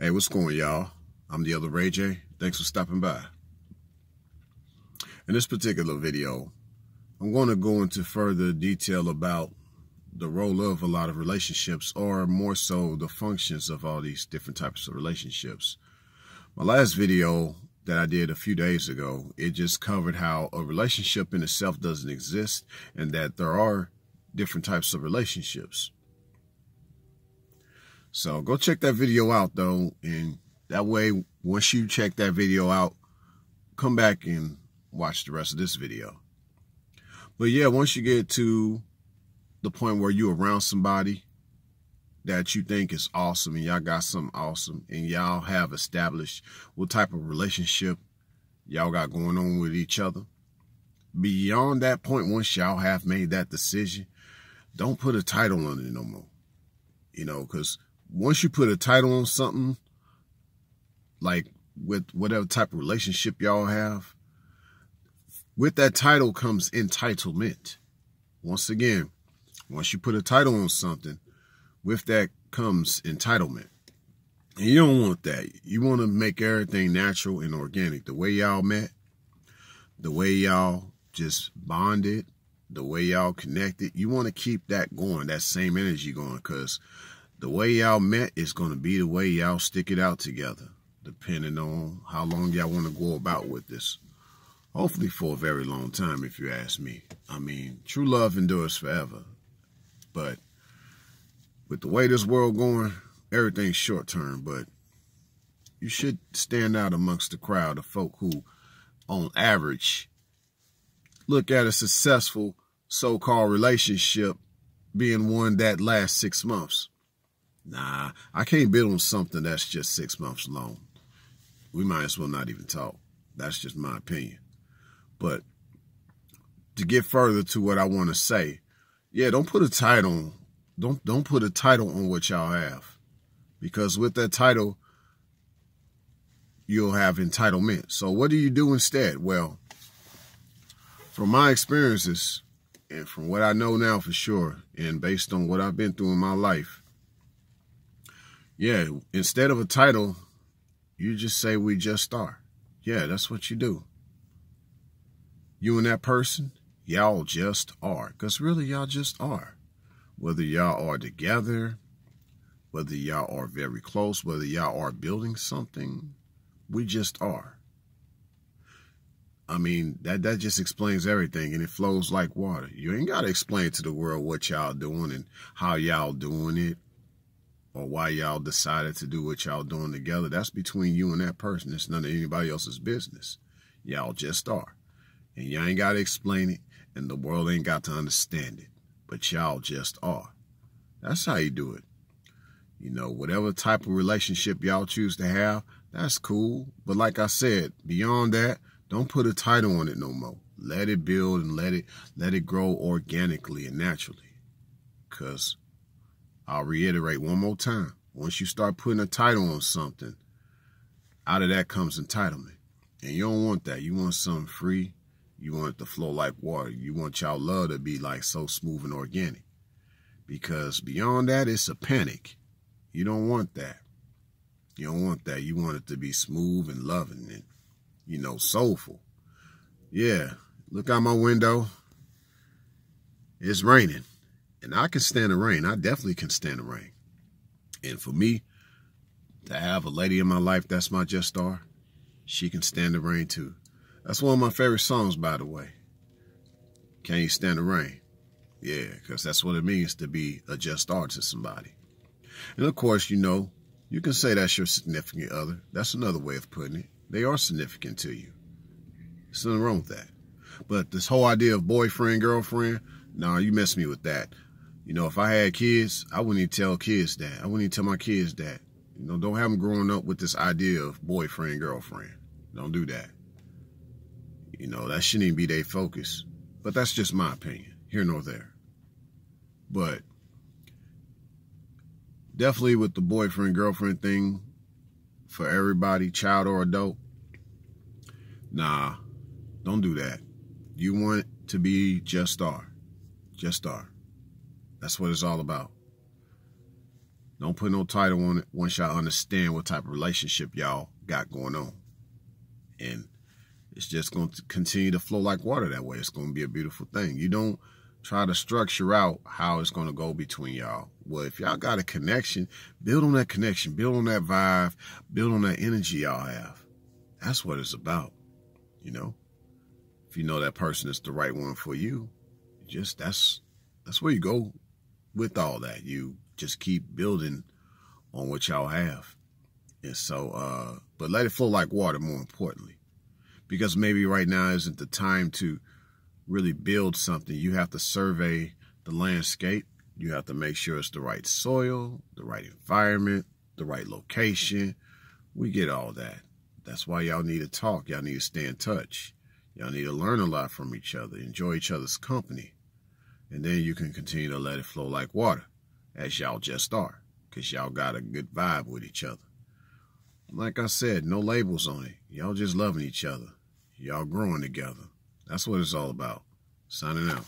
Hey, what's going on, y'all? I'm the other Ray J. Thanks for stopping by. In this particular video, I'm going to go into further detail about the role of a lot of relationships, or more so the functions of all these different types of relationships. My last video that I did a few days ago, it just covered how a relationship in itself doesn't exist and that there are different types of relationships. So go check that video out, though, and that way, once you check that video out, come back and watch the rest of this video. But yeah, once you get to the point where you're around somebody that you think is awesome and y'all got something awesome and y'all have established what type of relationship y'all got going on with each other, beyond that point, once y'all have made that decision, don't put a title on it no more. You know, because once you put a title on something, like with whatever type of relationship y'all have, with that title comes entitlement. Once again, once you put a title on something, with that comes entitlement. And you don't want that. You want to make everything natural and organic. The way y'all met, the way y'all just bonded, the way y'all connected, you want to keep that going, that same energy going, because the way y'all met is going to be the way y'all stick it out together, depending on how long y'all want to go about with this. Hopefully for a very long time, if you ask me. I mean, true love endures forever. But with the way this world going, everything's short term. But you should stand out amongst the crowd of folk who, on average, look at a successful so-called relationship being one that lasts 6 months. Nah, I can't build on something that's just 6 months long. We might as well not even talk. That's just my opinion. But to get further to what I want to say, yeah, don't put a title. Don't put a title on what y'all have, because with that title, you'll have entitlement. So what do you do instead? Well, from my experiences and from what I know now for sure, and based on what I've been through in my life, yeah, instead of a title, you just say we just are. Yeah, that's what you do. You and that person, y'all just are. Because really, y'all just are. Whether y'all are together, whether y'all are very close, whether y'all are building something, we just are. I mean, that just explains everything, and it flows like water. You ain't got to explain to the world what y'all doing and how y'all doing it, or why y'all decided to do what y'all doing together. That's between you and that person. It's none of anybody else's business. Y'all just are. And y'all ain't got to explain it, and the world ain't got to understand it. But y'all just are. That's how you do it. You know, whatever type of relationship y'all choose to have, that's cool. But like I said, beyond that, don't put a title on it no more. Let it build and let it grow organically and naturally. Because I'll reiterate one more time. Once you start putting a title on something, out of that comes entitlement. And you don't want that. You want something free. You want it to flow like water. You want y'all love to be like so smooth and organic. Because beyond that, it's a panic. You don't want that. You don't want that. You want it to be smooth and loving and, you know, soulful. Yeah, look out my window. It's raining. And I can stand the rain. I definitely can stand the rain. And for me, to have a lady in my life that's my just star, she can stand the rain too. That's one of my favorite songs, by the way. Can you stand the rain? Yeah, because that's what it means to be a just star to somebody. And of course, you know, you can say that's your significant other. That's another way of putting it. They are significant to you. There's nothing wrong with that. But this whole idea of boyfriend, girlfriend, nah, you mess me with that. You know, if I had kids, I wouldn't even tell kids that. I wouldn't even tell my kids that. You know, don't have them growing up with this idea of boyfriend, girlfriend. Don't do that. You know, that shouldn't even be their focus. But that's just my opinion, here nor there. But definitely with the boyfriend, girlfriend thing, for everybody, child or adult, nah, don't do that. You want it to be just star. Just star. That's what it's all about. Don't put no title on it once y'all understand what type of relationship y'all got going on. And it's just going to continue to flow like water that way. It's going to be a beautiful thing. You don't try to structure out how it's going to go between y'all. Well, if y'all got a connection, build on that connection, build on that vibe, build on that energy y'all have. That's what it's about, you know. If you know that person is the right one for you, just that's where you go with all that. You just keep building on what y'all have. And so, but let it flow like water, more importantly, because maybe right now isn't the time to really build something. You have to survey the landscape. You have to make sure it's the right soil, the right environment, the right location. We get all that. That's why y'all need to talk. Y'all need to stay in touch. Y'all need to learn a lot from each other, enjoy each other's company. And then you can continue to let it flow like water, as y'all just are, because y'all got a good vibe with each other. Like I said, no labels on it. Y'all just loving each other. Y'all growing together. That's what it's all about. Signing out.